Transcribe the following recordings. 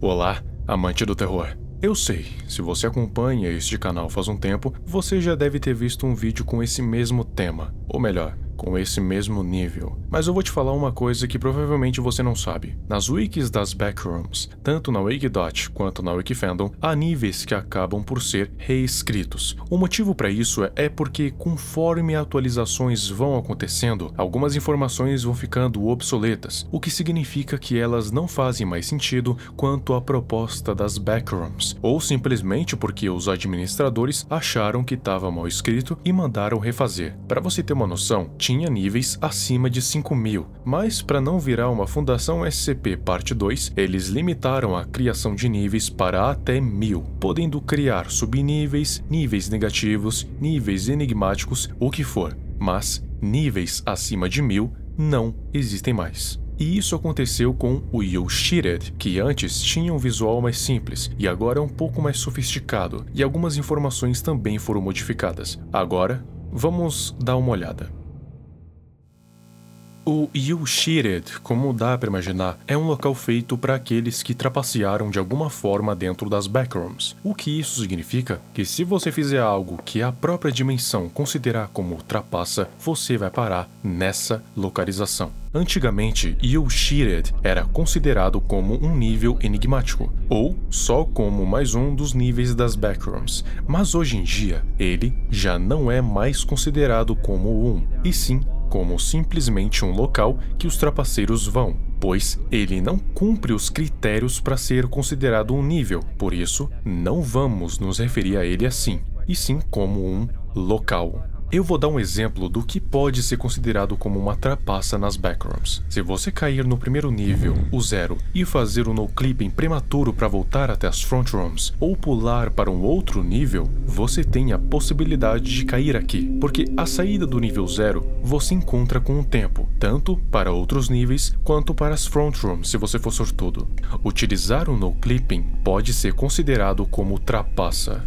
Olá, amante do terror. Eu sei, se você acompanha este canal faz um tempo, você já deve ter visto um vídeo com esse mesmo tema, ou melhor, com esse mesmo nível. Mas eu vou te falar uma coisa que provavelmente você não sabe. Nas wikis das Backrooms, tanto na Wikidot quanto na Wikifandom, há níveis que acabam por ser reescritos. O motivo para isso é porque, conforme atualizações vão acontecendo, algumas informações vão ficando obsoletas, o que significa que elas não fazem mais sentido quanto à proposta das Backrooms, ou simplesmente porque os administradores acharam que estava mal escrito e mandaram refazer. Para você ter uma noção, tinha níveis acima de 5.000, mas para não virar uma Fundação SCP Parte 2, eles limitaram a criação de níveis para até 1.000, podendo criar subníveis, níveis negativos, níveis enigmáticos, o que for, mas níveis acima de 1.000 não existem mais. E isso aconteceu com o You Cheated, que antes tinha um visual mais simples e agora é um pouco mais sofisticado, e algumas informações também foram modificadas. Agora, vamos dar uma olhada. O You Cheated, como dá para imaginar, é um local feito para aqueles que trapacearam de alguma forma dentro das Backrooms. O que isso significa? Que se você fizer algo que a própria dimensão considerar como trapaça, você vai parar nessa localização. Antigamente, You Cheated era considerado como um nível enigmático, ou só como mais um dos níveis das Backrooms, mas hoje em dia, ele já não é mais considerado como um, e sim como simplesmente um local que os trapaceiros vão, pois ele não cumpre os critérios para ser considerado um nível, por isso não vamos nos referir a ele assim, e sim como um local. Eu vou dar um exemplo do que pode ser considerado como uma trapaça nas Backrooms. Se você cair no primeiro nível, o 0, e fazer um no-clipping prematuro para voltar até as front rooms, ou pular para um outro nível, você tem a possibilidade de cair aqui, porque a saída do nível 0 você encontra com o tempo, tanto para outros níveis quanto para as front rooms se você for sortudo. Utilizar o no-clipping pode ser considerado como trapaça.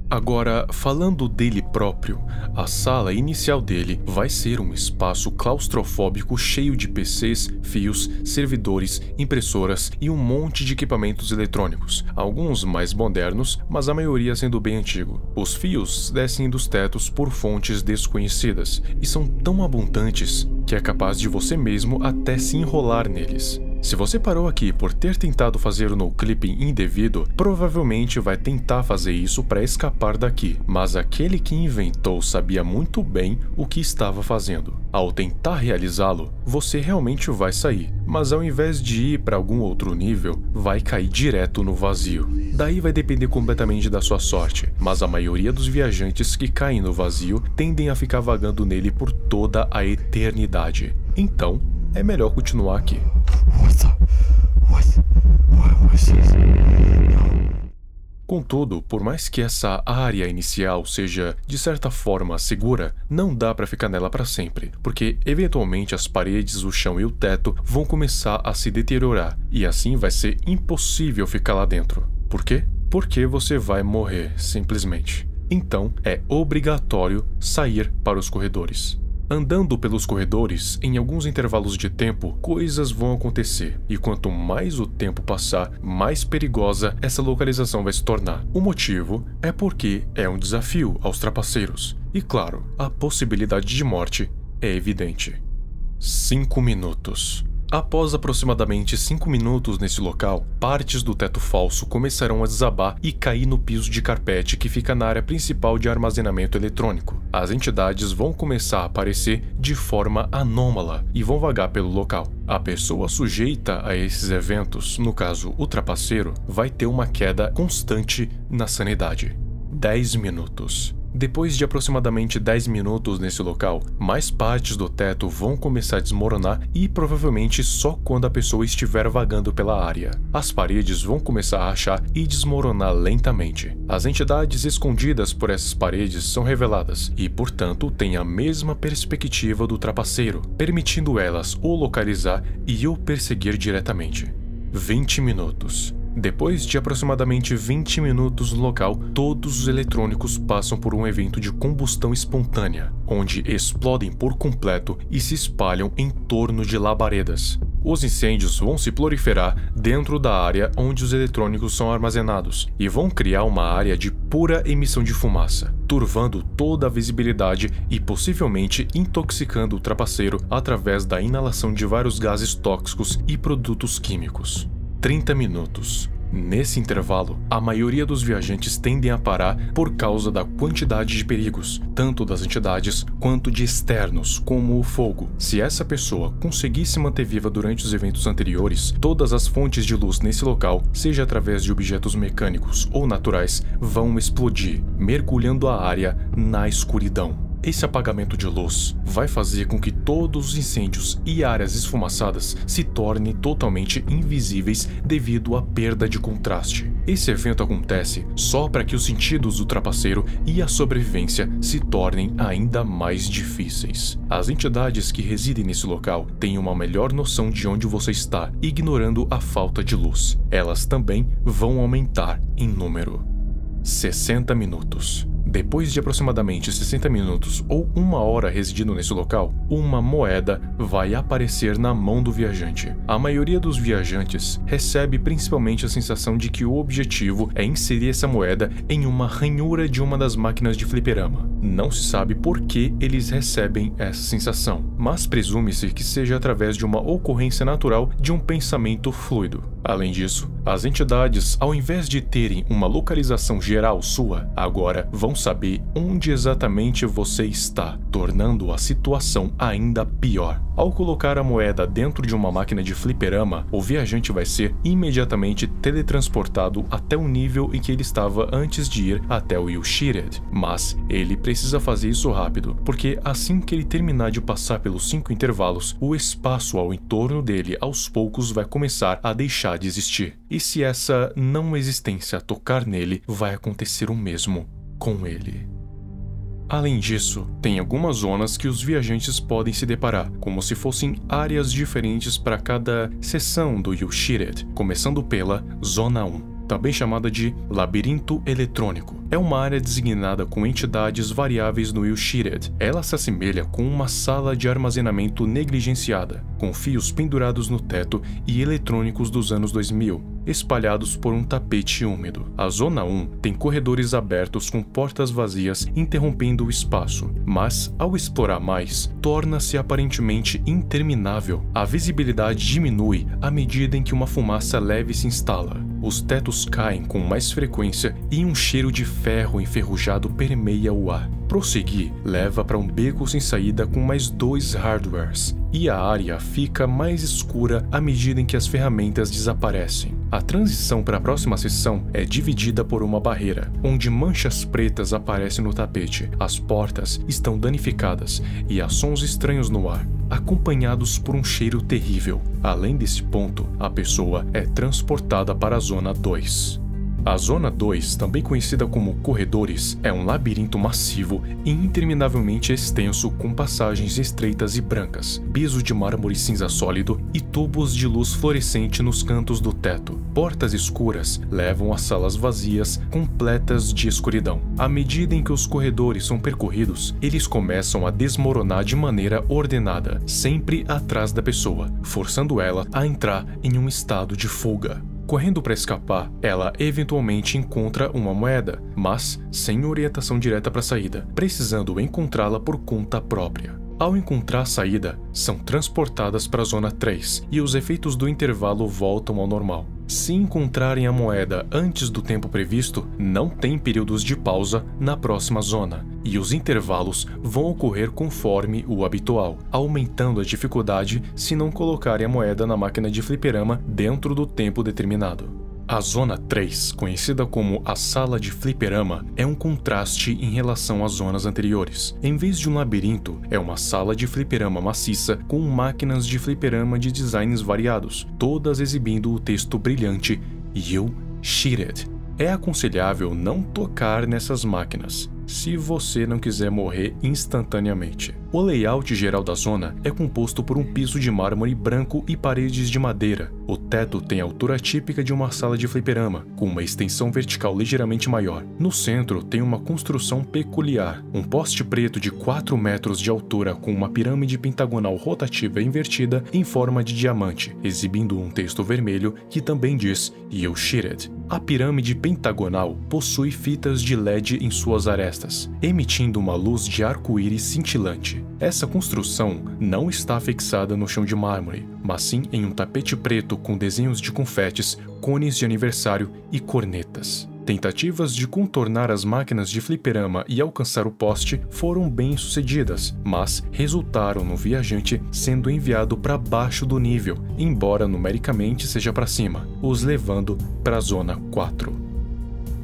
Agora, falando dele próprio, a sala inicial dele vai ser um espaço claustrofóbico cheio de PCs, fios, servidores, impressoras e um monte de equipamentos eletrônicos, alguns mais modernos, mas a maioria sendo bem antigo. Os fios descem dos tetos por fontes desconhecidas e são tão abundantes que é capaz de você mesmo até se enrolar neles. Se você parou aqui por ter tentado fazer o no-clipping indevido, provavelmente vai tentar fazer isso para escapar daqui, mas aquele que inventou sabia muito bem o que estava fazendo. Ao tentar realizá-lo, você realmente vai sair, mas ao invés de ir para algum outro nível, vai cair direto no vazio. Daí vai depender completamente da sua sorte, mas a maioria dos viajantes que caem no vazio tendem a ficar vagando nele por toda a eternidade. Então, é melhor continuar aqui. Contudo, por mais que essa área inicial seja, de certa forma, segura, não dá para ficar nela para sempre, porque eventualmente as paredes, o chão e o teto vão começar a se deteriorar, e assim vai ser impossível ficar lá dentro. Por quê? Porque você vai morrer, simplesmente. Então, é obrigatório sair para os corredores. Andando pelos corredores, em alguns intervalos de tempo, coisas vão acontecer, e quanto mais o tempo passar, mais perigosa essa localização vai se tornar. O motivo é porque é um desafio aos trapaceiros, e claro, a possibilidade de morte é evidente. 5 minutos. Após aproximadamente 5 minutos nesse local, partes do teto falso começarão a desabar e cair no piso de carpete que fica na área principal de armazenamento eletrônico. As entidades vão começar a aparecer de forma anômala e vão vagar pelo local. A pessoa sujeita a esses eventos, no caso o trapaceiro, vai ter uma queda constante na sanidade. 10 minutos. Depois de aproximadamente 10 minutos nesse local, mais partes do teto vão começar a desmoronar e provavelmente só quando a pessoa estiver vagando pela área. As paredes vão começar a rachar e desmoronar lentamente. As entidades escondidas por essas paredes são reveladas e, portanto, têm a mesma perspectiva do trapaceiro, permitindo elas o localizar e o perseguir diretamente. 20 minutos. Depois de aproximadamente 20 minutos no local, todos os eletrônicos passam por um evento de combustão espontânea, onde explodem por completo e se espalham em torno de labaredas. Os incêndios vão se proliferar dentro da área onde os eletrônicos são armazenados e vão criar uma área de pura emissão de fumaça, turvando toda a visibilidade e possivelmente intoxicando o trapaceiro através da inalação de vários gases tóxicos e produtos químicos. 30 minutos. Nesse intervalo, a maioria dos viajantes tendem a parar por causa da quantidade de perigos, tanto das entidades quanto de externos, como o fogo. Se essa pessoa conseguir se manter viva durante os eventos anteriores, todas as fontes de luz nesse local, seja através de objetos mecânicos ou naturais, vão explodir, mergulhando a área na escuridão. Esse apagamento de luz vai fazer com que todos os incêndios e áreas esfumaçadas se tornem totalmente invisíveis devido à perda de contraste. Esse evento acontece só para que os sentidos do trapaceiro e a sobrevivência se tornem ainda mais difíceis. As entidades que residem nesse local têm uma melhor noção de onde você está, ignorando a falta de luz. Elas também vão aumentar em número. 60 minutos. Depois de aproximadamente 60 minutos ou 1 hora residindo nesse local, uma moeda vai aparecer na mão do viajante. A maioria dos viajantes recebe principalmente a sensação de que o objetivo é inserir essa moeda em uma ranhura de uma das máquinas de fliperama. Não se sabe por que eles recebem essa sensação, mas presume-se que seja através de uma ocorrência natural de um pensamento fluido. Além disso, as entidades, ao invés de terem uma localização geral sua, agora vão saber onde exatamente você está, tornando a situação ainda pior. Ao colocar a moeda dentro de uma máquina de fliperama, o viajante vai ser imediatamente teletransportado até o nível em que ele estava antes de ir até o Ushirad. Mas ele precisa fazer isso rápido, porque assim que ele terminar de passar pelos 5 intervalos, o espaço ao entorno dele aos poucos vai começar a deixar de existir. E se essa não existência tocar nele, vai acontecer o mesmo com ele. Além disso, tem algumas zonas que os viajantes podem se deparar, como se fossem áreas diferentes para cada seção do Ushirad, começando pela Zona 1. Também chamada de Labirinto Eletrônico. É uma área designada com entidades variáveis no Ushirad. Ela se assemelha com uma sala de armazenamento negligenciada, com fios pendurados no teto e eletrônicos dos anos 2000, espalhados por um tapete úmido. A Zona 1 tem corredores abertos com portas vazias interrompendo o espaço, mas, ao explorar mais, torna-se aparentemente interminável. A visibilidade diminui à medida em que uma fumaça leve se instala. Os tetos caem com mais frequência e um cheiro de ferro enferrujado permeia o ar. Prosseguir leva para um beco sem saída com mais 2 hardwares, e a área fica mais escura à medida em que as ferramentas desaparecem. A transição para a próxima seção é dividida por uma barreira, onde manchas pretas aparecem no tapete, as portas estão danificadas e há sons estranhos no ar, acompanhados por um cheiro terrível. Além desse ponto, a pessoa é transportada para a Zona 2. A Zona 2, também conhecida como corredores, é um labirinto massivo e interminavelmente extenso com passagens estreitas e brancas, piso de mármore cinza sólido e tubos de luz fluorescente nos cantos do teto. Portas escuras levam a salas vazias, completas de escuridão. À medida em que os corredores são percorridos, eles começam a desmoronar de maneira ordenada, sempre atrás da pessoa, forçando ela a entrar em um estado de fuga. Correndo para escapar, ela eventualmente encontra uma moeda, mas sem orientação direta para a saída, precisando encontrá-la por conta própria. Ao encontrar a saída, são transportadas para a Zona 3 e os efeitos do intervalo voltam ao normal. Se encontrarem a moeda antes do tempo previsto, não tem períodos de pausa na próxima zona, e os intervalos vão ocorrer conforme o habitual, aumentando a dificuldade se não colocarem a moeda na máquina de fliperama dentro do tempo determinado. A Zona 3, conhecida como a Sala de Fliperama, é um contraste em relação às zonas anteriores. Em vez de um labirinto, é uma sala de fliperama maciça com máquinas de fliperama de designs variados, todas exibindo o texto brilhante Ushirad. É aconselhável não tocar nessas máquinas, se você não quiser morrer instantaneamente. O layout geral da zona é composto por um piso de mármore branco e paredes de madeira. O teto tem a altura típica de uma sala de fliperama, com uma extensão vertical ligeiramente maior. No centro tem uma construção peculiar, um poste preto de 4 metros de altura com uma pirâmide pentagonal rotativa invertida em forma de diamante, exibindo um texto vermelho que também diz "You Cheated". A pirâmide pentagonal possui fitas de LED em suas arestas, emitindo uma luz de arco-íris cintilante. Essa construção não está fixada no chão de mármore, mas sim em um tapete preto com desenhos de confetes, cones de aniversário e cornetas. Tentativas de contornar as máquinas de fliperama e alcançar o poste foram bem-sucedidas, mas resultaram no viajante sendo enviado para baixo do nível, embora numericamente seja para cima, os levando para a Zona 4.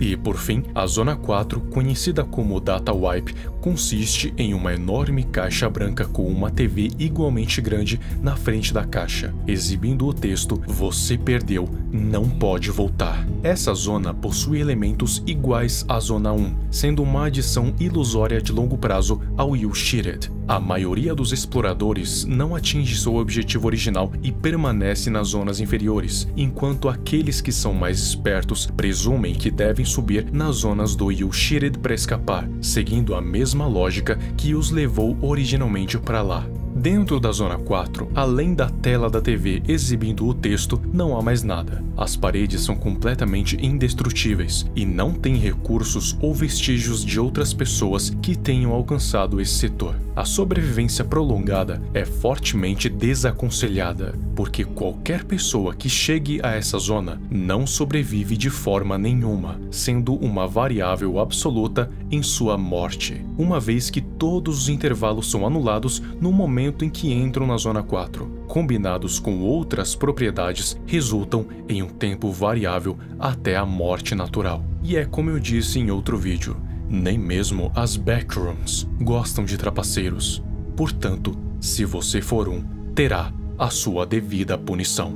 E, por fim, a Zona 4, conhecida como Data Wipe, consiste em uma enorme caixa branca com uma TV igualmente grande na frente da caixa, exibindo o texto "Você perdeu, não pode voltar". Essa zona possui elementos iguais à Zona 1, sendo uma adição ilusória de longo prazo ao You Cheated. A maioria dos exploradores não atinge seu objetivo original e permanece nas zonas inferiores, enquanto aqueles que são mais espertos presumem que devem subir nas zonas do You Cheated para escapar, seguindo a mesma lógica que os levou originalmente para lá. Dentro da Zona 4, além da tela da TV exibindo o texto, não há mais nada. As paredes são completamente indestrutíveis e não tem recursos ou vestígios de outras pessoas que tenham alcançado esse setor. A sobrevivência prolongada é fortemente desaconselhada, porque qualquer pessoa que chegue a essa zona não sobrevive de forma nenhuma, sendo uma variável absoluta em sua morte, uma vez que todos os intervalos são anulados no momento em que entram na Zona 4. Combinados com outras propriedades, resultam em um tempo variável até a morte natural. E é como eu disse em outro vídeo, nem mesmo as Backrooms gostam de trapaceiros. Portanto, se você for um, terá a sua devida punição.